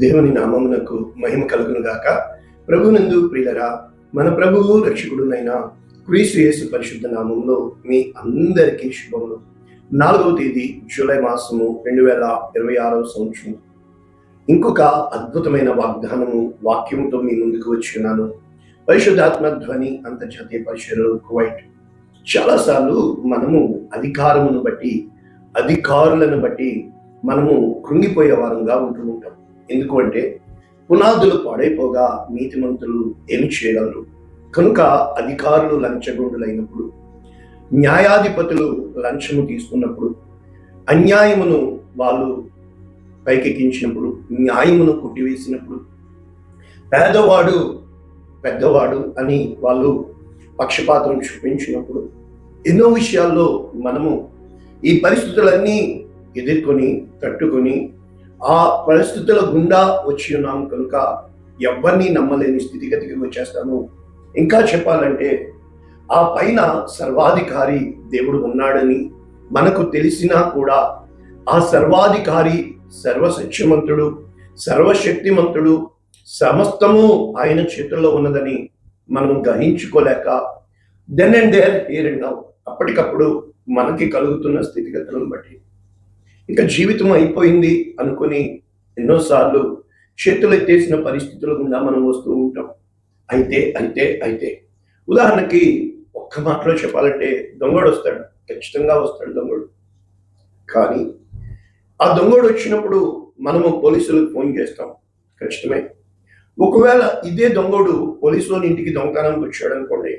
దేవుని నామమునకు మహిమ కలుగును గాక. ప్రభునందు ప్రియులరా, మన ప్రభువు రక్షకుడునైన క్రీస్తు యేసు పరిశుద్ధ నామంలో మీ అందరికీ శుభములు. 4వ తేదీ జూలై మాసము 2026వ సంవత్సరం. ఇంకొక అద్భుతమైన వాగ్దానము వాక్యంతో మీ ముందుకు వచ్చి ఉన్నాను. పరిశుద్ధాత్మ ధ్వని అంతర్జాతీయ పరిచర్యలు కువైట్. చాలాసార్లు మనము అధికారులను బట్టి మనము కృంగిపోయే వారంగా ఉంటూ ఉంటాం. ఎందుకు అంటే పునాదులు పాడైపోగా నీతిమంతులు ఏమి చేయగలరు? కనుక అధికారులు లంచగొండులైనప్పుడు, న్యాయాధిపతులు లంచము తీసుకున్నప్పుడు, అన్యాయమును వాళ్ళు పైకెక్కించినప్పుడు, న్యాయమును కొట్టివేసినప్పుడు, పేదవాడు పెద్దవాడు అని వాళ్ళు పక్షపాతం చూపించినప్పుడు, ఎన్నో విషయాల్లో మనము ఈ పరిస్థితులన్నీ ఎదుర్కొని తట్టుకొని ఆ పరిస్థితుల గుండా వచ్చి ఉన్నాం. కనుక ఎవరిని నమ్మలేని స్థితిగతికి వచ్చేస్తాము. ఇంకా చెప్పాలంటే ఆ పైన సర్వాధికారి దేవుడు ఉన్నాడని మనకు తెలిసినా కూడా ఆ సర్వాధికారి సర్వసత్యమంతుడు, సర్వశక్తిమంతుడు, సమస్తము ఆయన చేతుల్లో ఉన్నదని మనం గ్రహించుకోలేక then and there here and now అప్పటికప్పుడు మనకి కలుగుతున్న స్థితిగతులను బట్టి ఇక జీవితం అయిపోయింది అనుకుని ఎన్నోసార్లు చేతులు ఎత్తేసిన పరిస్థితుల గుండా మనం వస్తూ ఉంటాం. అయితే ఉదాహరణకి ఒక్క మాటలో చెప్పాలంటే దొంగడు వస్తాడు, ఖచ్చితంగా వస్తాడు దొంగడు. కానీ ఆ దొంగడు వచ్చినప్పుడు మనము పోలీసులకు ఫోన్ చేస్తాం, ఖచ్చితమే. ఒకవేళ ఇదే దొంగడు పోలీసులోని ఇంటికి దొంగతనానికి వచ్చాడు అనుకోండి,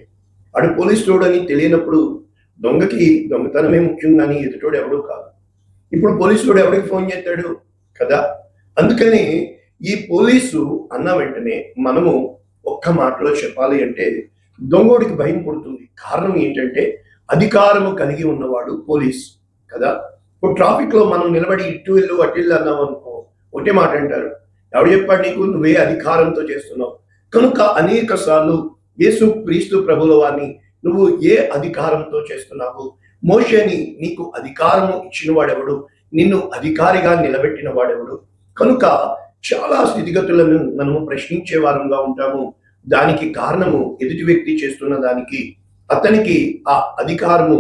ఆడు పోలీసు అని తెలియనప్పుడు దొంగకి దొంగతనమే ముఖ్యం, కానీ ఎదుటోడు ఎవడూ కాదు. ఇప్పుడు పోలీసుడు ఎవరికి ఫోన్ చేస్తాడు కదా. అందుకని ఈ పోలీసు అన్న వెంటనే మనము ఒక్క మాటలో చెప్పాలి అంటే దొంగోడికి భయం పుడుతుంది. కారణం ఏంటంటే అధికారము కలిగి ఉన్నవాడు పోలీస్ కదా. ఇప్పుడు ట్రాఫిక్ లో మనం నిలబడి ఇటు వెళ్ళు అటు వెళ్ళు అన్నాం అనుకో, ఒకటే మాట అంటారు, ఎవడు చెప్పాడు నీకు, నువ్వే అధికారంతో చేస్తున్నావు. కనుక అనేక సార్లు యేసు క్రీస్తు ప్రభుల వారిని నువ్వు ఏ అధికారంతో చేస్తున్నావు? మోషేని నీకు అధికారము ఇచ్చిన వాడెవడు? నిన్ను అధికారిగా నిలబెట్టిన వాడెవడు? కనుక చాలా స్థితిగతులను మనము ప్రశ్నించే వారంగా ఉంటాము. దానికి కారణము ఎదుటి వ్యక్తి చేస్తున్న దానికి, అతనికి ఆ అధికారము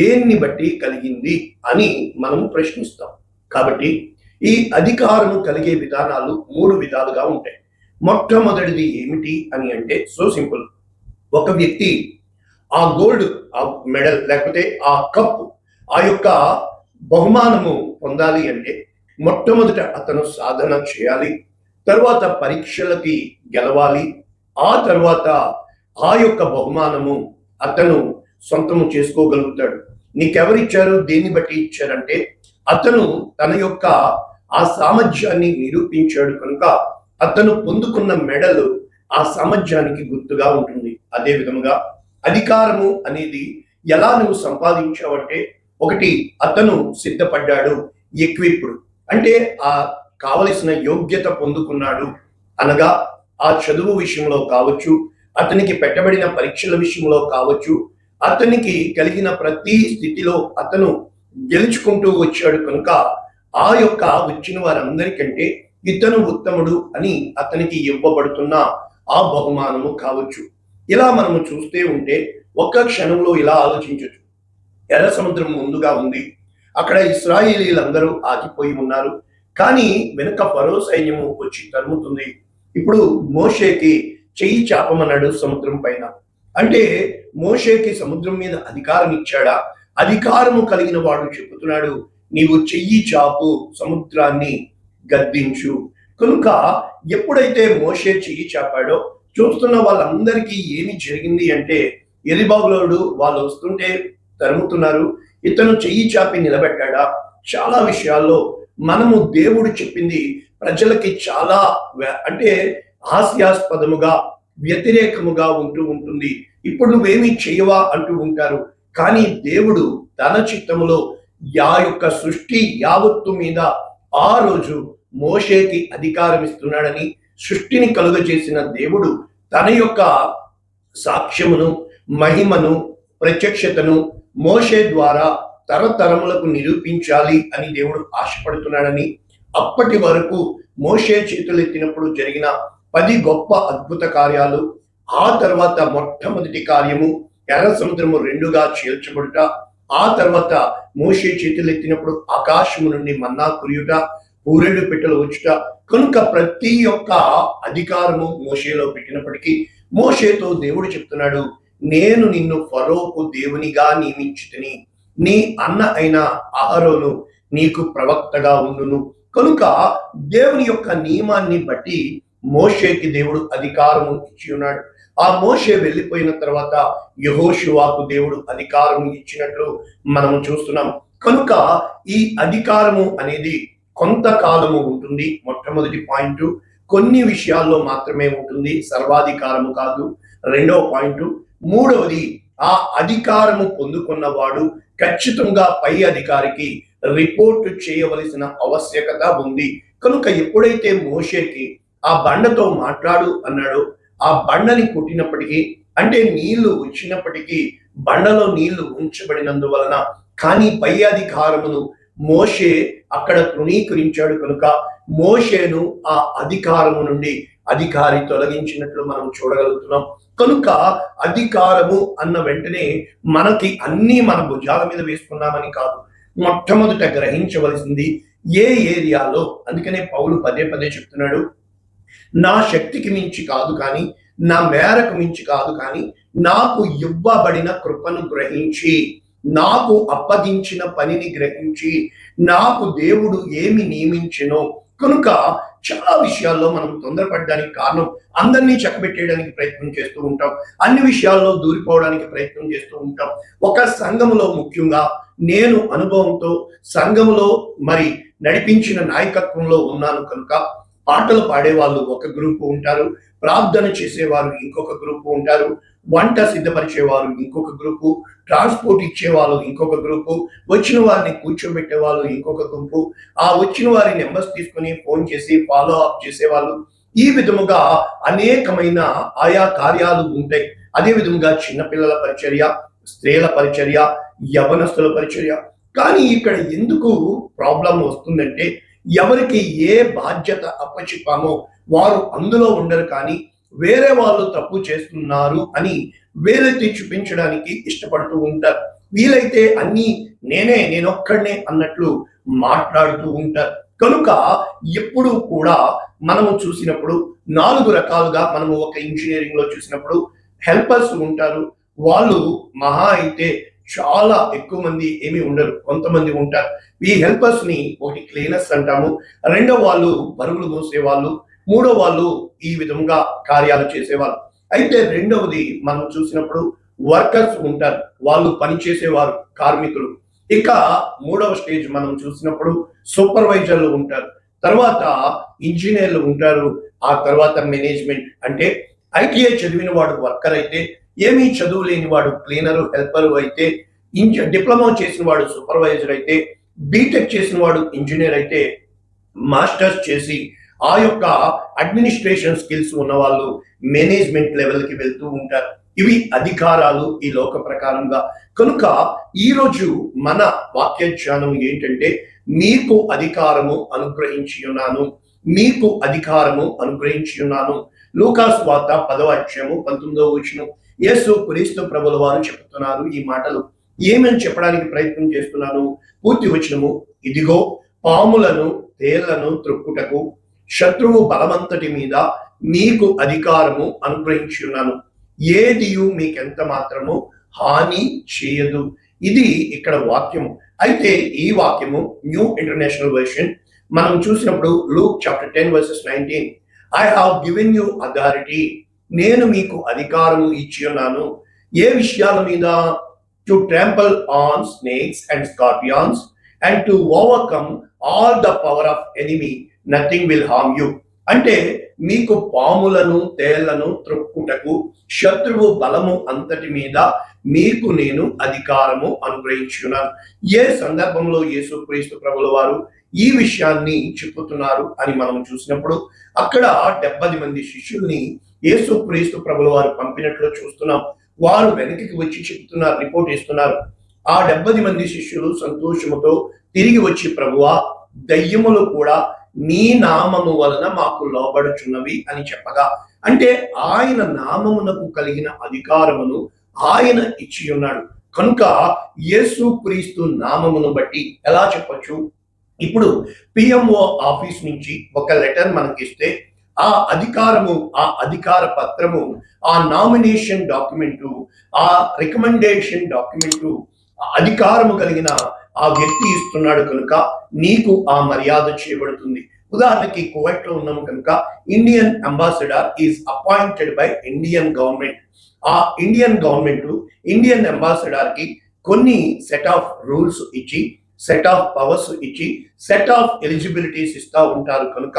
దేన్ని బట్టి కలిగింది అని మనము ప్రశ్నిస్తాం. కాబట్టి ఈ అధికారము కలిగే విధానాలు 3 విధాలుగా ఉంటాయి. మొట్టమొదటిది ఏమిటి అని అంటే సో సింపుల్. ఒక వ్యక్తి ఆ గోల్డ్, ఆ మెడల్ లేకపోతే ఆ కప్పు, ఆ యొక్క బహుమానము పొందాలి అంటే మొట్టమొదట అతను సాధన చేయాలి, తర్వాత పరీక్షలకి గెలవాలి, ఆ తర్వాత ఆ యొక్క బహుమానము అతను సొంతము చేసుకోగలుగుతాడు. నీకెవరిచ్చారు, దేన్ని బట్టి ఇచ్చారంటే అతను తన యొక్క ఆ సామర్థ్యాన్ని నిరూపించాడు కనుక అతను పొందుకున్న మెడల్ ఆ సామర్థ్యానికి గుర్తుగా ఉంటుంది. అదే విధముగా అధికారము అనేది ఎలా నువ్వు సంపాదించావంటే, ఒకటి అతను సిద్ధపడ్డాడు, ఎక్విప్డ్ అంటే ఆ కావలసిన యోగ్యత పొందుకున్నాడు, అనగా ఆ చదువు విషయంలో కావచ్చు, అతనికి పెట్టబడిన పరీక్షల విషయంలో కావచ్చు, అతనికి కలిగిన ప్రతి స్థితిలో అతను గెలుచుకుంటూ వచ్చాడు కనుక ఆ యొక్క వచ్చిన వారందరికంటే ఇతను ఉత్తముడు అని అతనికి ఇవ్వబడుతున్న ఆ బహుమానము కావచ్చు. ఇలా మనము చూస్తే ఉంటే ఒక్క క్షణంలో ఇలా ఆలోచించవచ్చు. ఎర్ర సముద్రం ముందుగా ఉంది, అక్కడ ఇశ్రాయేలీలందరూ ఆగిపోయి ఉన్నారు, కానీ వెనుక ఫరో సైన్యము వచ్చి తరుముతుంది. ఇప్పుడు మోషేకి చెయ్యి చాపమన్నాడు సముద్రం పైన. అంటే మోషేకి సముద్రం మీద అధికారం ఇచ్చాడా? అధికారము కలిగిన వాడు చెబుతున్నాడు, నీవు చెయ్యి చాపు, సముద్రాన్ని గద్దించు. కనుక ఎప్పుడైతే మోషే చెయ్యి చాపాడో చూస్తున్న వాళ్ళందరికీ ఏమి జరిగింది అంటే, ఎరిబాబులోడు వాళ్ళు వస్తుంటే తరుముతున్నారు, ఇతను చెయ్యి చాపి నిలబెట్టాడా? చాలా విషయాల్లో మనము దేవుడు చెప్పింది ప్రజలకి చాలా అంటే హాస్యాస్పదముగా వ్యతిరేకముగా ఉంటూ ఉంటుంది. ఇప్పుడు నువ్వేమీ చేయవా అంటూ ఉంటారు. కానీ దేవుడు తన చిత్తములో ఆ యొక్క సృష్టి యావత్తు మీద ఆ రోజు మోషేకి అధికారం ఇస్తున్నాడని, సృష్టిని కలుగజేసిన దేవుడు తన యొక్క సాక్ష్యమును, మహిమను, ప్రత్యక్షతను మోషే ద్వారా తరతరములకు నిరూపించాలి అని దేవుడు ఆశపడుతున్నాడని, అప్పటి వరకు మోషే చేతులు ఎత్తినప్పుడు జరిగిన 10 గొప్ప అద్భుత కార్యాలు, ఆ తర్వాత మొట్టమొదటి కార్యము ఎర్ర సముద్రము రెండుగా చీల్చబడుట, ఆ తర్వాత మోషే చేతులెత్తినప్పుడు ఆకాశము నుండి మన్నా కురియుట, పూరేడు పెట్టెలు వచ్చుట. కనుక ప్రతి ఒక్క అధికారము మోషేలో పెట్టినప్పటికీ మోషేతో దేవుడు చెప్తున్నాడు, నేను నిన్ను ఫరోకు దేవునిగా నియమించుతిని, నీ అన్న అయిన అహరోను నీకు ప్రవక్తగా ఉండును. కనుక దేవుని యొక్క నియమాన్ని బట్టి మోషేకి దేవుడు అధికారము ఇచ్చి ఉన్నాడు. ఆ మోషే వెళ్ళిపోయిన తర్వాత యెహోషువకు దేవుడు అధికారం ఇచ్చినట్లు మనము చూస్తున్నాం. కనుక ఈ అధికారము అనేది కొంతకాలము ఉంటుంది. మొట్టమొదటి పాయింట్, కొన్ని విషయాల్లో మాత్రమే ఉంటుంది, సర్వాధికారము కాదు. రెండవ పాయింట్. మూడవది, ఆ అధికారము పొందుకున్నవాడు ఖచ్చితంగా పై అధికారికి రిపోర్ట్ చేయవలసిన ఆవశ్యకత ఉంది. కనుక ఎప్పుడైతే మోషేకి ఆ బండతో మాట్లాడు అన్నాడో, ఆ బండని కొట్టినప్పటికీ, అంటే నీళ్లు వచ్చినప్పటికీ బండలో నీళ్లు ఉంచబడినందువలన, కానీ పై అధికారమును మోషే అక్కడ తృణీకరించాడు. కనుక మోషేను ఆ అధికారము నుండి అధికారి తొలగించినట్లు మనం చూడగలుగుతున్నాం. కనుక అధికారము అన్న వెంటనే మనకి అన్నీ మన భుజాల మీద వేసుకున్నామని కాదు. మొట్టమొదట గ్రహించవలసింది ఏ ఏరియాలో, అందుకనే పౌలు పదే పదే చెప్తున్నాడు, నా శక్తికి మించి కాదు కానీ, నా మేరకు మించి కాదు కానీ, నాకు ఇవ్వబడిన కృపను గ్రహించి, నాకు అప్పగించిన పనిని గ్రహించి, నాకు దేవుడు ఏమి నియమించినో. కనుక చాలా విషయాల్లో మనం తొందరపడడానికి కారణం, అందరినీ చక్కబెట్టేయడానికి ప్రయత్నం చేస్తూ ఉంటాం, అన్ని విషయాల్లో దూరిపోవడానికి ప్రయత్నం చేస్తూ ఉంటాం. ఒక సంఘములో ముఖ్యంగా నేను అనుభవంతో సంఘములో మరి నడిపించిన నాయకత్వంలో ఉన్నాను కనుక, పాటలు పాడేవాళ్ళు ఒక గ్రూపు ఉంటారు, ప్రార్థన చేసేవారు ఇంకొక గ్రూపు ఉంటారు, వంట సిద్ధపరిచేవారు ఇంకొక గ్రూపు, ట్రాన్స్పోర్ట్ ఇచ్చేవాళ్ళు ఇంకొక గ్రూపు, వచ్చిన వారిని కూర్చోబెట్టేవాళ్ళు ఇంకొక గ్రూపు, ఆ వచ్చిన వారి నెంబర్స్ తీసుకుని ఫోన్ చేసి ఫాలో అప్ చేసేవాళ్ళు. ఈ విధముగా అనేకమైన ఆయా కార్యాలు ఉంటాయి. అదే విధముగా చిన్నపిల్లల పరిచర్య, స్త్రీల పరిచర్య, యవనస్తుల పరిచర్య. కానీ ఇక్కడ ఎందుకు ప్రాబ్లం వస్తుందంటే, ఎవరికి ఏ బాధ్యత అప్పచెప్పామో వారు అందులో ఉండరు, కానీ వేరే వాళ్ళు తప్పు చేస్తున్నారు అని వేలెత్తి చూపించడానికి ఇష్టపడుతూ ఉంటారు. వీలైతే అన్ని నేనొక్కడనే అన్నట్లు మాట్లాడుతూ ఉంటారు. కనుక ఎప్పుడు కూడా మనము చూసినప్పుడు 4 రకాలుగా మనము ఒక ఇంజనీరింగ్ లో చూసినప్పుడు హెల్పర్స్ ఉంటారు. వాళ్ళు మహా అయితే చాలా ఎక్కువ మంది ఏమి ఉండరు, కొంతమంది ఉంటారు. ఈ హెల్పర్స్ ని ఒకటి క్లీనర్స్ అంటాము, రెండో వాళ్ళు బరువులు మోసేవాళ్ళు, మూడో వాళ్ళు ఈ విధంగా కార్యాలు చేసేవాళ్ళు. అయితే రెండవది మనం చూసినప్పుడు వర్కర్స్ ఉంటారు, వాళ్ళు పని చేసేవారు, కార్మికులు. ఇక మూడవ స్టేజ్ మనం చూసినప్పుడు సూపర్వైజర్లు ఉంటారు, తర్వాత ఇంజనీర్లు ఉంటారు, ఆ తర్వాత మేనేజ్మెంట్. అంటే ఐటీఐ చదివిన వాడు వర్కర్ అయితే, ఏమీ చదువు లేని వాడు క్లీనరు, హెల్పరు అయితే, డిప్లొమా చేసిన వాడు సూపర్వైజర్ అయితే, బీటెక్ చేసిన వాడు ఇంజనీర్ అయితే, మాస్టర్స్ చేసి ఆ యొక్క అడ్మినిస్ట్రేషన్ స్కిల్స్ ఉన్న వాళ్ళు మేనేజ్మెంట్ లెవెల్కి వెళ్తూ ఉంటారు. ఇవి అధికారాలు ఈ లోక ప్రకారంగా. కనుక ఈరోజు మన వాక్య ధ్యానం ఏంటంటే, మీకు అధికారము అనుగ్రహించి ఉన్నాను, మీకు అధికారము అనుగ్రహించి ఉన్నాను. లూకాసు వార్త 10వ అధ్యాయము 19వ వచనం. యేసు క్రీస్తు ప్రభుల వారు చెప్తున్నారు ఈ మాటలు. ఏమని చెప్పడానికి ప్రయత్నం చేస్తున్నాను? పూర్తి వచనము, ఇదిగో పాములను తేళ్లను త్రొక్కుటకు శత్రువు బలమంతటి మీద మీకు అధికారము అనుగ్రహించి ఉన్నాను, ఏదియు మీకెంత మాత్రము హాని చేయదు. ఇది ఇక్కడ వాక్యము. అయితే ఈ వాక్యము న్యూ ఇంటర్నేషనల్ వెర్షన్ మనం చూసినప్పుడు Luke chapter 10 verses 19, I have given you authority, నేను మీకు అధికారము ఇచ్చి ఉన్నాను. ఏ విషయాల మీద? To trample on snakes and scorpions and to overcome all the power of enemy, nothing will harm you. అంటే మీకు పాములను తేళ్లను త్రొక్కుటకు శత్రువు బలము అంతటి మీద మీకు నేను అధికారము అనుగ్రహించున్నాను. ఏ సందర్భంలో యేసుక్రీస్తు ప్రభుల వారు ఈ విషయాన్ని చెప్పుతున్నారు అని మనం చూసినప్పుడు, అక్కడ 70 మంది శిష్యుల్ని యేసుక్రీస్తు ప్రభుల వారు పంపినట్లు చూస్తున్నాం. వారు వెనక్కి వచ్చి చెప్తున్నారు, రిపోర్ట్ ఇస్తున్నారు. ఆ 70 మంది శిష్యులు సంతోషముతో తిరిగి వచ్చి, ప్రభువా, దయ్యములు కూడా నీ నామము వలన మాకు లోబడుచున్నవి అని చెప్పగా, అంటే ఆయన నామమునకు కలిగిన అధికారమును ఆయన ఇచ్చి ఉన్నాడు కనుక యేసు క్రీస్తు నామమును బట్టి ఎలా చెప్పొచ్చు? ఇప్పుడు పిఎంఓ ఆఫీస్ నుంచి ఒక లెటర్ మనకిస్తే ఆ అధికారము, ఆ అధికార పత్రము, ఆ నామినేషన్ డాక్యుమెంటు, ఆ రికమెండేషన్ డాక్యుమెంటు అధికారము కలిగిన ఆ వ్యక్తి ఇస్తున్నాడు కనుక నీకు ఆ మర్యాద చేయబడుతుంది. ఉదాహరణకి కువైట్ లో ఉన్నాము కనుక Indian ambassador is appointed by Indian government. ఆ ఇండియన్ గవర్నమెంట్ ఇండియన్ అంబాసిడర్ కి కొన్ని సెట్ ఆఫ్ రూల్స్ ఇచ్చి, సెట్ ఆఫ్ పవర్స్ ఇచ్చి, సెట్ ఆఫ్ ఎలిజిబిలిటీస్ ఇస్తా ఉంటారు కనుక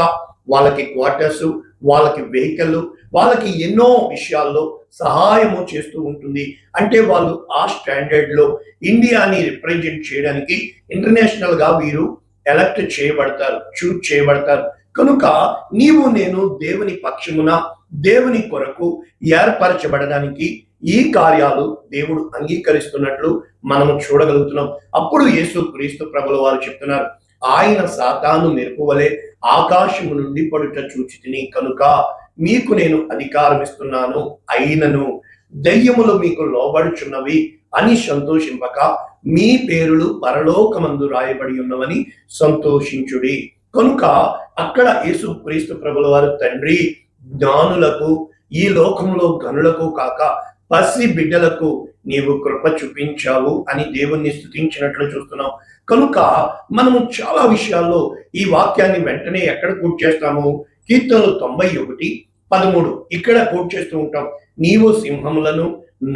వాళ్ళకి క్వార్టర్స్, వాళ్ళకి వెహికల్, వాళ్ళకి ఎన్నో విషయాల్లో సహాయము చేస్తూ ఉంటుంది. అంటే వాళ్ళు ఆ స్టాండర్డ్ లో ఇండియాని రిప్రజెంట్ చేయడానికి ఇంటర్నేషనల్ గా వీరు ఎలక్ట్ చేయబడతారు, చూజ్ చేయబడతారు. కనుక నీవు నేను దేవుని పక్షమున, దేవుని కొరకు ఏర్పరచబడడానికి ఈ కార్యాలు దేవుడు అంగీకరిస్తున్నట్లు మనము చూడగలుగుతున్నాం. అప్పుడు యేసు క్రీస్తు ప్రభుల వారు చెప్తున్నారు, ఆయన సాతాను మెరుపు వలె ఆకాశము నుండి పడుట చూచితిని కనుక మీకు నేను అధికారం ఇస్తున్నాను, అయినను దయ్యములు మీకు లోబడుచున్నవి అని సంతోషింపక మీ పేరులు పరలోకమందు రాయబడి ఉన్నవని సంతోషించుడి. కనుక అక్కడ యేసు క్రీస్తు ప్రభుల వారు తండ్రి జ్ఞానులకు, ఈ లోకంలో గనులకు కాక పసి బిడ్డలకు నీవు కృప చూపించావు అని దేవుణ్ణి స్తుతించినట్లు చూస్తున్నాం. కనుక మనము చాలా విషయాల్లో ఈ వాక్యాన్ని వెంటనే ఎక్కడ కోట్ చేస్తాము? కీర్తనలు 91:13 ఇక్కడ కోట్ చేస్తూ ఉంటాం. నీవు సింహములను,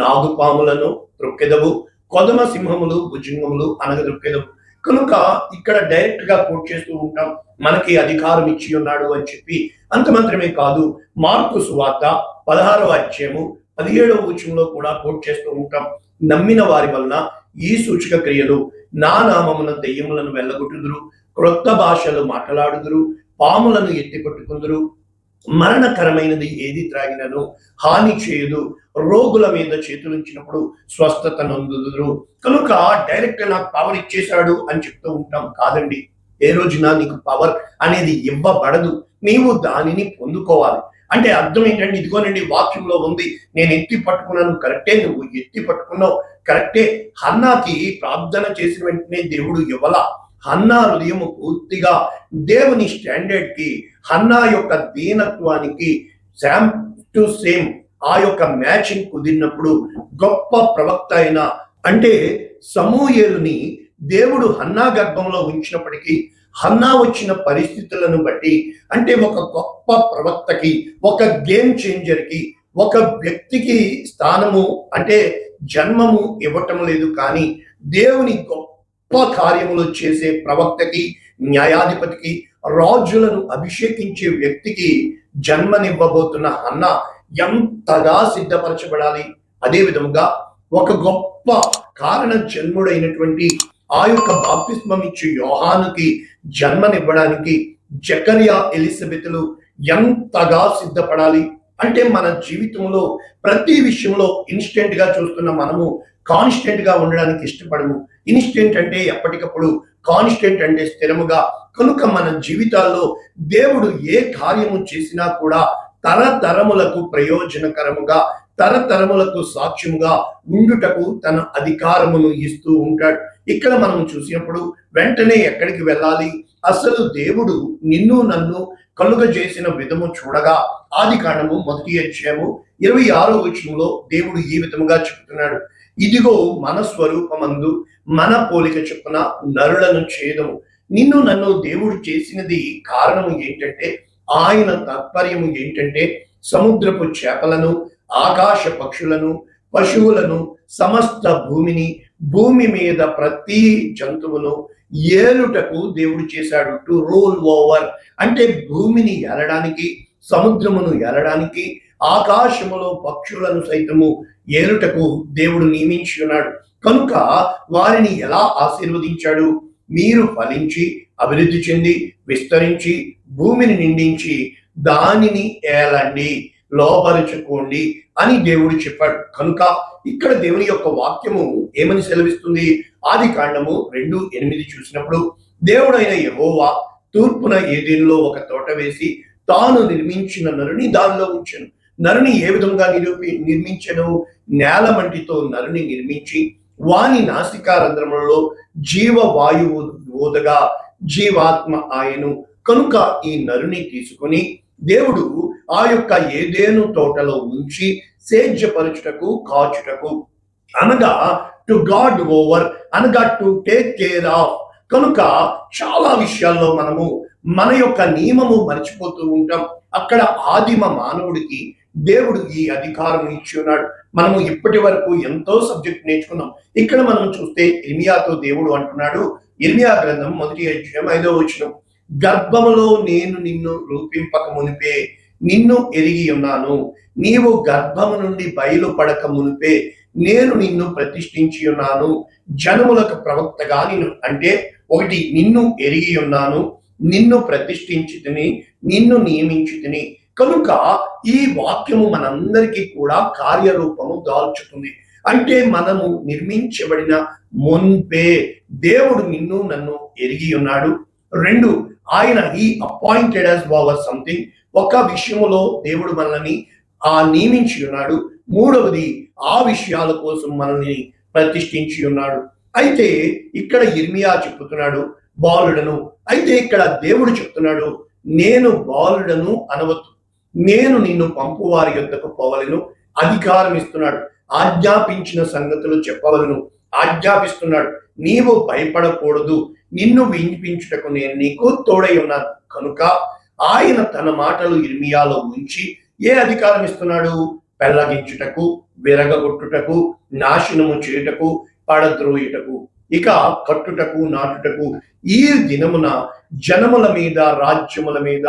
నాగుపాములను త్రొక్కెదవు, కొదమ సింహములు భుజంగములు అనగదొక్కెదవు. కనుక ఇక్కడ డైరెక్ట్ గా కోట్ చేస్తూ ఉంటాం, మనకి అధికారం ఇచ్చి ఉన్నాడు అని చెప్పి. అంత మాత్రమే కాదు, మార్కు సువార్త 16వ అధ్యాయము 17వ వచనంలో కూడా కోట్ చేస్తూ ఉంటాం. నమ్మిన వారి వలన ఈ సూచక క్రియలు, నా నామమున దెయ్యములను వెళ్ళగొట్టుదురు, క్రొత్త భాషలు మాట్లాడుదురు, పాములను ఎత్తి పట్టుకుందురు, మరణకరమైనది ఏది త్రాగినను హాని చేయదు, రోగుల మీద చేతులుంచినప్పుడు స్వస్థత నొందుదురు. కనుక డైరెక్ట్ నాకు పవర్ ఇచ్చేశాడు అని చెప్తూ ఉంటాం. కాదండి, ఏ రోజున నీకు పవర్ అనేది ఇవ్వబడదు, నీవు దానిని పొందుకోవాలి. అంటే అర్థం ఏంటంటే, ఇదిగోనండి వాక్యంలో ఉంది, నేను ఎత్తి పట్టుకున్నాను, కరెక్టే, నువ్వు ఎత్తి పట్టుకున్నావు, కరెక్టే. హన్నాకి ప్రార్థన చేసిన వెంటనే దేవుడు ఇవ్వలా. హన్నా హృదయము పూర్తిగా దేవుని స్టాండర్డ్ కి, హన్నా యొక్క దీనత్వానికి సేమ్ టు సేమ్ ఆ యొక్క మ్యాచింగ్ కుదిరినప్పుడు గొప్ప ప్రవక్త అయిన, అంటే సమూయేలుని దేవుడు హన్నా గర్భంలో ఉంచినప్పటికీ హన్నా వచ్చిన పరిస్థితులను బట్టి, అంటే ఒక గొప్ప ప్రవక్తకి, ఒక గేమ్ చేంజర్ కి, ఒక వ్యక్తికి స్థానము అంటే జన్మము ఇవ్వటం లేదు, కానీ దేవుని గొప్ప కార్యములు చేసే ప్రవక్తకి, న్యాయాధిపతికి, రాజులను అభిషేకించే వ్యక్తికి జన్మనివ్వబోతున్న హన్నా ఎంతగా సిద్ధపరచబడాలి. అదే విధముగా ఒక గొప్ప కారణ జన్ముడైనటువంటి ఆ యొక్క బాప్తిస్మం ఇచ్చే యోహానుకి జన్మనివ్వడానికి జకరియా, ఎలిజబెతులు ఎంతగా సిద్ధపడాలి. అంటే మన జీవితంలో ప్రతి విషయంలో ఇన్స్టెంట్ గా చూస్తున్న మనము కాన్స్టెంట్ గా ఉండడానికి ఇష్టపడము. ఇన్స్టెంట్ అంటే ఎప్పటికప్పుడు, కాన్స్టెంట్ అంటే స్థిరముగా. కనుక మన జీవితాల్లో దేవుడు ఏ కార్యము చేసినా కూడా తరతరములకు ప్రయోజనకరముగా, తరతరములకు సాక్ష్యముగా ఉండుటకు తన అధికారమును ఇస్తూ ఉంటాడు. ఇక్కడ మనం చూసినప్పుడు వెంటనే ఎక్కడికి వెళ్ళాలి? అసలు దేవుడు నిన్ను నన్ను కలుగజేసిన విధము చూడగా, ఆదికాండము 1వ అధ్యాయము 26వ వచనంలో దేవుడు ఈ విధముగా చెప్తున్నాడు, ఇదిగో మన స్వరూపమందు మన పోలిక చొప్పున నరులను చేదము. నిన్ను నన్ను దేవుడు చేసినది కారణము ఏంటంటే, ఆయన తాత్పర్యము ఏంటంటే, సముద్రపు చేపలను, ఆకాశ పక్షులను, పశువులను, సమస్త భూమిని, భూమి మీద ప్రతి జంతువును ఏలుటకు దేవుడు చేశాడు. టు రూల్ ఓవర్, అంటే భూమిని ఏలడానికి, సముద్రమును ఏలడానికి, ఆకాశములో పక్షులను సైతము ఏలుటకు దేవుడు నియమించి ఉన్నాడు. కనుక వారిని ఎలా ఆశీర్వదించాడు? మీరు ఫలించి అభివృద్ధి చెంది విస్తరించి భూమిని నిండించి దానిని ఏలండి, లోపరుచుకోండి అని దేవుడు చెప్పాడు. కనుక ఇక్కడ దేవుని యొక్క వాక్యము ఏమని సెలవిస్తుంది? ఆదికాండము 2:8 చూసినప్పుడు, దేవుడైన యెహోవా తూర్పున ఏదెనులో ఒక తోట వేసి తాను నిర్మించిన నరుని దానిలో ఉంచెను. నరుని ఏ విధంగా నిర్మించెను? నేల మంటితో నరుని నిర్మించి వాని నాసికారంధ్రములలో జీవవాయువు ఊదగా జీవాత్మ ఆయను. కనుక ఈ నరుని తీసుకుని దేవుడు ఆ యొక్క ఏదేను తోటలో ఉంచి సేద్యపరచుటకు, కాచుటకు, అనగా టు గాడ్ ఓవర్, అనగా టు టేక్ కేర్ ఆఫ్. కనుక చాలా విషయాల్లో మనము మన యొక్క నియమము మర్చిపోతూ ఉంటాం. అక్కడ ఆదిమ మానవుడికి దేవుడు ఈ అధికారం ఇచ్చి ఉన్నాడు. మనము ఇప్పటి వరకు ఎంతో సబ్జెక్ట్ నేర్చుకున్నాం. ఇక్కడ మనం చూస్తే ఇర్మియాతో దేవుడు అంటున్నాడు, ఇర్మియా గ్రంథం 1వ అధ్యాయం 5వ వచనం, గర్భములో నేను నిన్ను రూపింపక మునిపే నిన్ను ఎరిగి ఉన్నాను, నీవు గర్భము నుండి బయలుపడక మునిపే నేను నిన్ను ప్రతిష్ఠించి ఉన్నాను, జనములకు ప్రవక్తగా నిన్ను. అంటే ఒకటి, నిన్ను ఎరిగి ఉన్నాను, నిన్ను ప్రతిష్ఠించి తిని, నిన్ను నియమించి తిని. కనుక ఈ వాక్యము మనందరికీ కూడా కార్యరూపము దాల్చుతుంది. అంటే మనము నిర్మించబడిన మున్పే దేవుడు నిన్ను నన్ను ఎరిగి ఉన్నాడు. 2, ఆయన ఈ అపాయింటెడ్ యాజ్ ఓవర్ సంథింగ్, ఒక విషయములో దేవుడు మనల్ని నియమించి ఉన్నాడు. 3వది, ఆ విషయాల కోసం మనల్ని ప్రతిష్ఠించి ఉన్నాడు. అయితే ఇక్కడ ఇర్మియా చెప్తున్నాడు బాలుడను. అయితే ఇక్కడ దేవుడు చెప్తున్నాడు, నేను బాలుడను అనవద్దు, నేను నిన్ను పంపువారి యొద్దకు పోవలను, అధికారం ఇస్తున్నాడు. ఆజ్ఞాపించిన సంగతులు చెప్పవలను ఆజ్ఞాపిస్తున్నాడు. నీవు భయపడకూడదు, నిన్ను వినిపించుటకు నేను నీకు తోడై ఉన్నాను. కనుక ఆయన తన మాటలు ఇర్మియాలో ఉంచి ఏ అధికారం ఇస్తున్నాడు? పెళ్లగించుటకు, విరగగొట్టుటకు, నాశనము చేయుటకు, పడద్రోయుటకు, ఇక కట్టుటకు, నాటుటకు, ఈ దినమున జనముల మీద, రాజ్యముల మీద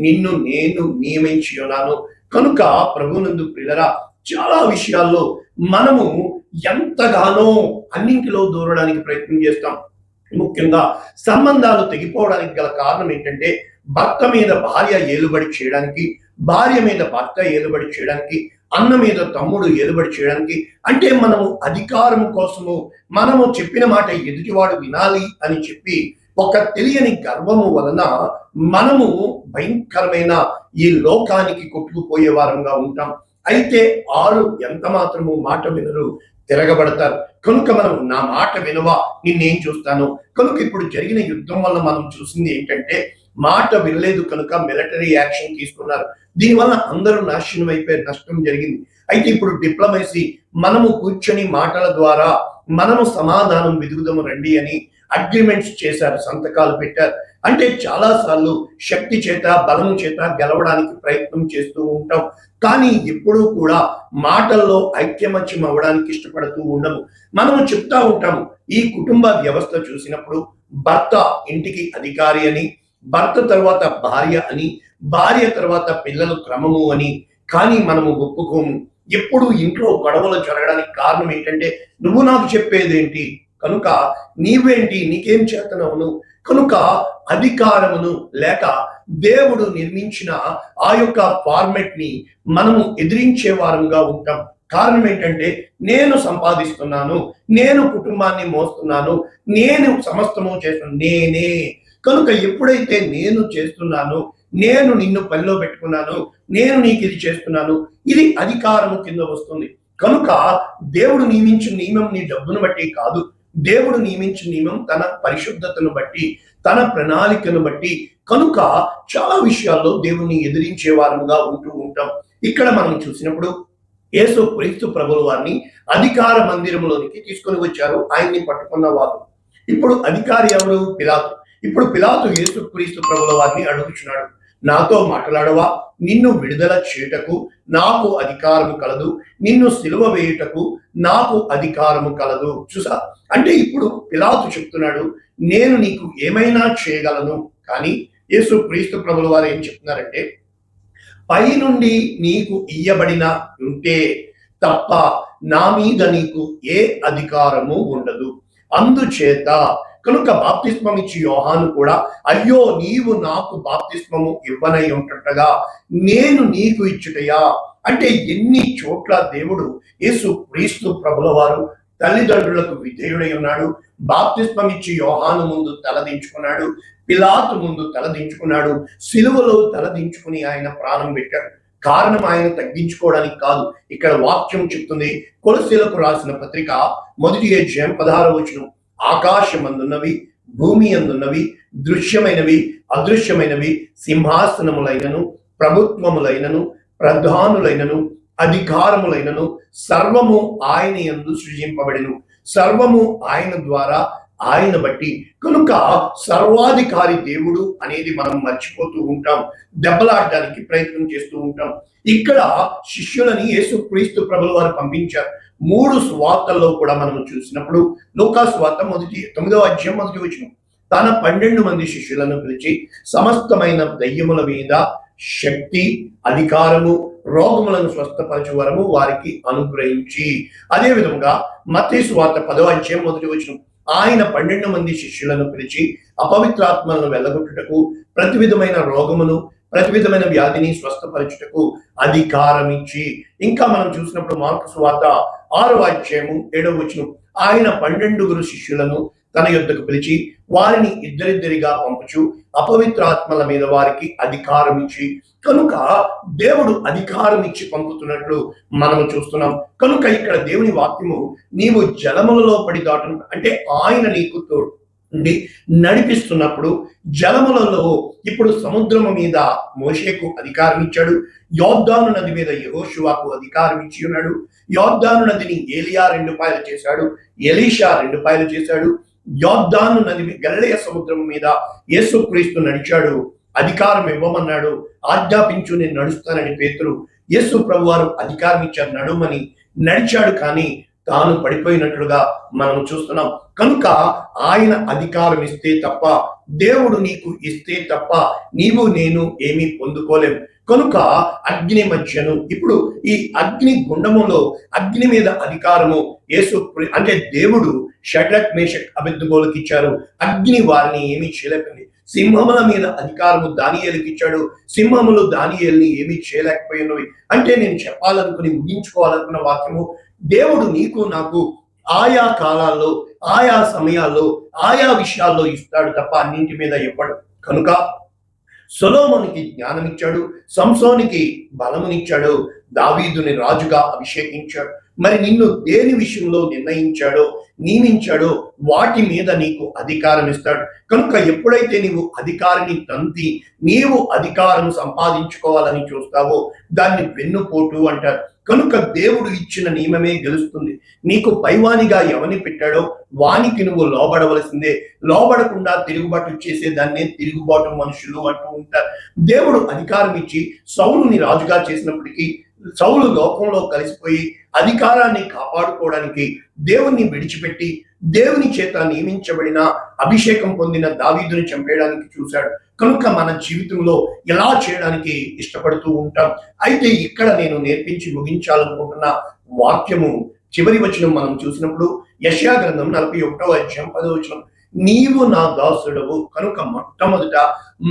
నిన్ను నేను నియమించి ఉన్నాను. కనుక ప్రభునందు ప్రియులరా, చాలా విషయాల్లో మనము ఎంతగానో అన్నింటిలో దూరడానికి ప్రయత్నం చేస్తాం. ముఖ్యంగా సంబంధాలు తెగిపోవడానికి గల కారణం ఏంటంటే, భర్త మీద భార్య ఏలుబడి చేయడానికి, భార్య మీద భర్త ఏలుబడి చేయడానికి, అన్న మీద తమ్ముడు ఏలుబడి చేయడానికి. అంటే మనము అధికారం కోసము, మనము చెప్పిన మాట ఎదుటివాడు వినాలి అని చెప్పి ఒక తెలియని గర్వము వలన మనము భయంకరమైన ఈ లోకానికి కొట్టుకుపోయే వారంగా ఉంటాం. అయితే 6 ఎంత మాత్రము మాట వినరు, తిరగబడతారు. కనుక మనం నా మాట వినవా, నిన్నేం చూస్తాను. కనుక ఇప్పుడు జరిగిన యుద్ధం వల్ల మనం చూసింది ఏంటంటే, మాట వినలేదు కనుక మిలిటరీ యాక్షన్ తీసుకున్నారు. దీనివల్ల అందరూ నాశనం అయిపోయి నష్టం జరిగింది. అయితే ఇప్పుడు డిప్లొమసీ, మనము కూర్చొని మాటల ద్వారా మనము సమాధానం వెతుకుదాము రండి అని అగ్రిమెంట్స్ చేశారు, సంతకాలు పెట్టారు. అంటే చాలా సార్లు శక్తి చేత, బలము చేత గెలవడానికి ప్రయత్నం చేస్తూ ఉంటాం. కానీ ఎప్పుడూ కూడా మాటల్లో ఐక్యమత్యం అవ్వడానికి ఇష్టపడుతూ ఉండము. మనము చెప్తా ఉంటాము, ఈ కుటుంబ వ్యవస్థ చూసినప్పుడు భర్త ఇంటికి అధికారి అని, భర్త తర్వాత భార్య అని, భార్య తర్వాత పిల్లలు క్రమము అని. కానీ మనము ఒప్పుకోము. ఎప్పుడు ఇంట్లో గొడవలు జరగడానికి కారణం ఏంటంటే, నువ్వు నాకు చెప్పేదేంటి, కనుక నీవేంటి, నీకేం చేతనవును. కనుక అధికారమును లేక దేవుడు నిర్మించిన ఆ యొక్క ఫార్మెట్ ని మనము ఎదిరించే వారంగా ఉంటాం. కారణం ఏంటంటే, నేను సంపాదిస్తున్నాను, నేను కుటుంబాన్ని మోస్తున్నాను, నేను సమస్తము చేస్తున్నాను, నేనే. కనుక ఎప్పుడైతే నేను చేస్తున్నాను, నేను నిన్ను పనిలో పెట్టుకున్నాను, నేను నీకు ఇది చేస్తున్నాను, ఇది అధికారము కింద వస్తుంది. కనుక దేవుడు నియమించిన నియమం నీ డబ్బును బట్టి కాదు. దేవుడు నియమించిన నియమం తన పరిశుద్ధతను బట్టి, తన ప్రణాళికను బట్టి. కనుక చాలా విషయాల్లో దేవుణ్ణి ఎదిరించే వారముగా ఉంటూ ఉంటాం. ఇక్కడ మనం చూసినప్పుడు యేసు క్రీస్తు ప్రభుల వారిని అధికార మందిరంలోనికి తీసుకొని వచ్చారు, ఆయన్ని పట్టుకున్న వాళ్ళు. ఇప్పుడు అధికారి ఎవరు? పిలాతు. ఇప్పుడు పిలాతు యేసు క్రీస్తు ప్రభుల వారిని అడుగుచున్నాడు, నాతో మాట్లాడవా? నిన్ను విడుదల చేయుటకు నాకు అధికారము కలదు, నిన్ను సిలువ వేయుటకు నాకు అధికారము కలదు. చూసా, అంటే ఇప్పుడు పిలాతు చెప్తున్నాడు, నేను నీకు ఏమైనా చేయగలను. కానీ యేసు క్రీస్తు ప్రభుల వారు ఏం చెప్తున్నారంటే, పై నుండి నీకు ఇయ్యబడిన ఉంటే తప్ప నా మీద నీకు ఏ అధికారము ఉండదు. అందుచేత కనుక బాప్తిస్మం ఇచ్చి యోహాను కూడా, అయ్యో నీవు నాకు బాప్తిస్మము ఇవ్వనై ఉంటుండగా నేను నీకు ఇచ్చుటయా. అంటే ఎన్ని చోట్ల దేవుడు యేసు క్రీస్తు ప్రభుల వారు తల్లిదండ్రులకు విధేయుడై ఉన్నాడు. బాప్తిస్మం ఇచ్చి యోహాను ముందు తలదించుకున్నాడు. పిలాతు ముందు తలదించుకున్నాడు. సిలువలో తలదించుకుని ఆయన ప్రాణం పెట్టాడు. కారణం ఆయన తగ్గించుకోవడానికి కాదు. ఇక్కడ వాక్యం చెప్తుంది, కొలసీలకు రాసిన పత్రిక 1వ అధ్యాయం 16వ వచనం, ఆకాశమందున్నవి భూమి అందున్నవి దృశ్యమైనవి అదృశ్యమైనవి సింహాసనములైనను ప్రభుత్వములైనను ప్రధానులైనను అధికారములైనను సర్వము ఆయన యందు సృజింపబడెను, సర్వము ఆయన ద్వారా ఆయన బట్టి. కనుక సర్వాధికారి దేవుడు అనేది మనం మర్చిపోతూ ఉంటాం, దెబ్బలాడడానికి ప్రయత్నం చేస్తూ ఉంటాం. ఇక్కడ శిష్యులని యేసుక్రీస్తు ప్రభుల వారు పంపించారు. 3 సువార్తల్లో కూడా మనం చూసినప్పుడు, లూకా సువార్త 9వ అధ్యాయం 1వ వచనం, తన 12 మంది శిష్యులను పిలిచి సమస్తమైన దయ్యముల మీద శక్తి అధికారము రోగములను స్వస్థపరచు వరము వారికి అనుగ్రహించి. అదే విధంగా మత్తయి సువార్త 10వ అధ్యాయం 1వ వచనం, ఆయన 12 మంది శిష్యులను పిలిచి అపవిత్రాత్మలను వెళ్ళగొట్టుటకు ప్రతి విధమైన రోగమును ప్రతి విధమైన వ్యాధిని స్వస్థపరచుటకు అధికారం ఇచ్చి. ఇంకా మనం చూసినప్పుడు మార్కు సువార్త 6వ అధ్యాయము 7వ వచనం, ఆయన 12 శిష్యులను తన యొద్దకు పిలిచి వారిని ఇద్దరిద్దరిగా పంపుచు అపవిత్రాత్మల మీద వారికి అధికారం ఇచ్చి. కనుక దేవుడు అధికారం ఇచ్చి పంపుతున్నట్లు మనము చూస్తున్నాం. కనుక ఇక్కడ దేవుని వాక్యము, నీవు జలములలో పడి దాటును అంటే ఆయన నీకు తోడు నడిపిస్తున్నప్పుడు జలములలో, ఇప్పుడు సముద్రము మీద మోషేకు అధికారం ఇచ్చాడు, యోర్దాను నది మీద యెహోషువకు అధికారం ఇచ్చి ఉన్నాడు. యోర్దాను నదిని ఏలియా 2 పాయలు చేశాడు, ఎలీషా 2 పాయలు చేశాడు. యోర్దాను నది గలిలయ సముద్రం మీద యేసుక్రీస్తు నడిచాడు, అధికారం ఇవ్వమన్నాడు, ఆజ్ఞాపించు నేను నడుస్తానని పేతురు యేసు ప్రభువారు అధికారం ఇచ్చారు, నడుమని నడిచాడు. కానీ తాను పడిపోయినట్లుగా మనం చూస్తున్నాం. కనుక ఆయన అధికారం ఇస్తే తప్ప, దేవుడు నీకు ఇస్తే తప్ప నీవు నేను ఏమీ పొందుకోలేం. కనుక అగ్ని మధ్యను, ఇప్పుడు ఈ అగ్ని గుండములో అగ్ని మీద అధికారము యేసు అంటే దేవుడు షడ్రక్ మేషక్ అబేద్నెగోలకు ఇచ్చారు, అగ్ని వారిని ఏమీ చేయలేకపోయింది. సింహముల మీద అధికారము దానియేలుకి ఇచ్చాడు, సింహములు దానియేలుని ఏమీ చేయలేకపోయినవి. అంటే నేను చెప్పాలనుకుని ముగించుకోవాలనుకున్న వాక్యము, దేవుడు నీకు నాకు ఆయా కాలాల్లో ఆయా సమయాల్లో ఆయా విషయాల్లో ఇస్తాడు తప్ప అన్నింటి మీద ఇవ్వడు. కనుక సొలొమోనుకి జ్ఞానం ఇచ్చాడు, సంసోనికి బలమునిచ్చాడు, దావీదుని రాజుగా అభిషేకించాడు. మరి నిన్ను దేని విషయంలో నిర్ణయించాడో నియమించాడో వాటి మీద నీకు అధికారం ఇస్తాడు. కనుక ఎప్పుడైతే నీవు అధికారిని తంతి నీవు అధికారం సంపాదించుకోవాలని చూస్తావో దాన్ని వెన్నుపోటు అంటారు. కనుక దేవుడు ఇచ్చిన నియమమే గెలుస్తుంది. నీకు పైవానిగా ఎవని పెట్టాడో వానికి నువ్వు లోబడవలసిందే. లోబడకుండా తిరుగుబాటు చేసే దాన్నే తిరుగుబాటు మనుషులు అంటూ ఉంటారు. దేవుడు అధికారం ఇచ్చి సౌలుని రాజుగా చేసినప్పటికీ సౌలు లోకంలో కలిసిపోయి అధికారాన్ని కాపాడుకోవడానికి దేవుణ్ణి విడిచిపెట్టి దేవుని చేత నియమించబడిన అభిషేకం పొందిన దావీదుని చంపేయడానికి చూశాడు. కనుక మన జీవితంలో ఎలా చేయడానికి ఇష్టపడుతూ ఉంటాం. అయితే ఇక్కడ నేను నేర్పించి ముగించాలనుకుంటున్న వాక్యము చివరి వచనం మనం చూసినప్పుడు యెషయా గ్రంథం 41వ అధ్యాయం 10వ వచనం, నీవు నా దాసుడవు. కనుక మొట్టమొదట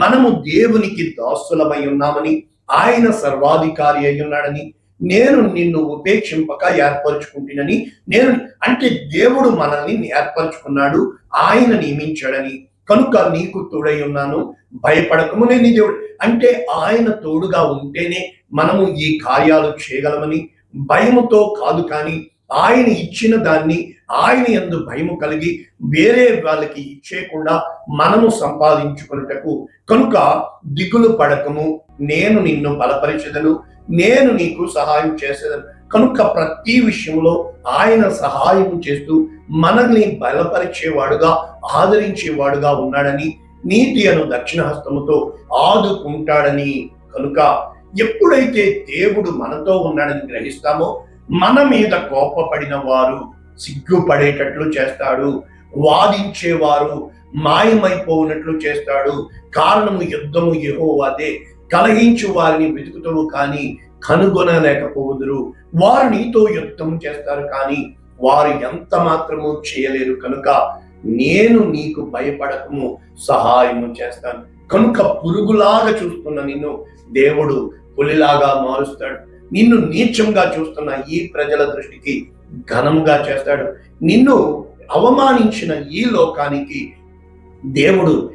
మనము దేవునికి దాసులమై ఉన్నామని, ఆయన సర్వాధికారి అయి ఉన్నాడని, నేను నిన్ను ఉపేక్షింపక ఏర్పరచుకుంటునని, నేను అంటే దేవుడు మనల్ని ఏర్పరచుకున్నాడు, ఆయన నియమించాడని. కనుక నీకు తోడై ఉన్నాను, భయపడకము, నేను దేవుడు అంటే ఆయన తోడుగా ఉంటేనే మనము ఈ కార్యాలు చేయగలమని, భయముతో కాదు. కానీ ఆయన ఇచ్చిన దాన్ని ఆయన యందు భయము కలిగి వేరే వాళ్ళకి ఇచ్చేయకుండా మనము సంపాదించుకున్నటకు. కనుక దిగులు పడకము, నేను నిన్ను బలపరిచెదను, నేను నీకు సహాయం చేసేదను. కనుక ప్రతి విషయంలో ఆయన సహాయం చేస్తూ మనల్ని బలపరిచేవాడుగా ఆదరించేవాడుగా ఉన్నాడని, నీతి అను దక్షిణ హస్తముతో ఆదుకుంటాడని. కనుక ఎప్పుడైతే దేవుడు మనతో ఉన్నాడని గ్రహిస్తామో మన మీద కోపపడిన వారు సిగ్గుపడేటట్లు చేస్తాడు, వాదించేవారు మాయమైపోయినట్లు చేస్తాడు. కారణము యుద్ధము యెహోవాదే, కలహించు వారిని వెతుకుతావు కానీ కనుగొనలేకపోదురు. వారు నీతో యుద్ధం చేస్తారు కానీ వారు ఎంత మాత్రము చేయలేరు. కనుక నేను నీకు భయపడకము, సహాయము చేస్తాను. కనుక పురుగులాగా చూస్తున్న నిన్ను దేవుడు పులిలాగా మారుస్తాడు. నిన్ను నీచంగా చూస్తున్న ఈ ప్రజల దృష్టికి ఘనముగా చేస్తాడు. నిన్ను అవమానించిన ఈ లోకానికి దేవుడు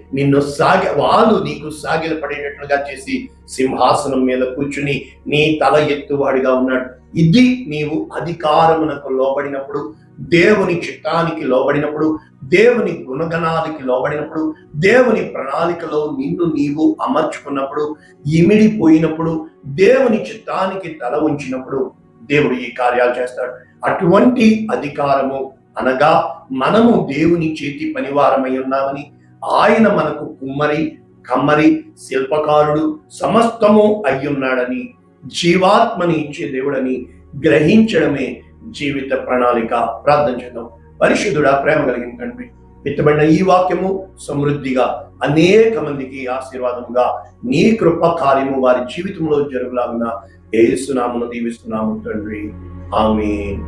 వాళ్ళు నీకు సాగిల పడేటట్లుగా చేసి సింహాసనం మీద కూర్చుని నీ తల ఎత్తువాడిగా ఉన్నాడు. ఇది నీవు అధికారమునకు లోబడినప్పుడు, దేవుని చిత్తానికి లోబడినప్పుడు, దేవుని గుణగణాలకి లోబడినప్పుడు, దేవుని ప్రణాళికలో నిన్ను నీవు అమర్చుకున్నప్పుడు, ఇమిడిపోయినప్పుడు, దేవుని చిత్తానికి తల ఉంచినప్పుడు దేవుడు ఈ కార్యాలు చేస్తాడు. అటువంటి అధికారము అనగా మనము దేవుని చేతి పనివారమై ఉన్నామని, ఆయన మనకు కుమ్మరి, కమ్మరి, శిల్పకారుడు సమస్తము అయ్యున్నాడని, జీవాత్మని ఇచ్చే దేవుడని గ్రహించడమే జీవిత ప్రణాళిక. ప్రార్థన చేద్దాం. పరిశుద్ధుడా, ప్రేమ కలిగిన తండ్రి, విత్తబడిన ఈ వాక్యము సమృద్ధిగా అనేక మందికి ఆశీర్వాదముగా నీ కృప కార్యము వారి జీవితంలో జరుగులాగున యేసునామమున దీవిస్తున్నాము తండ్రి. ఆమేన్.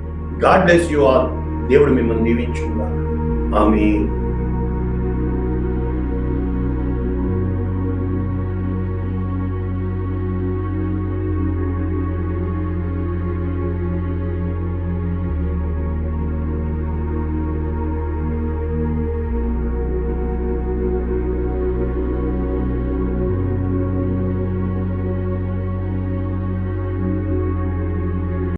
God bless you all. దేవుడు మిమ్మల్ని దీవించుగాక. ఆమేన్.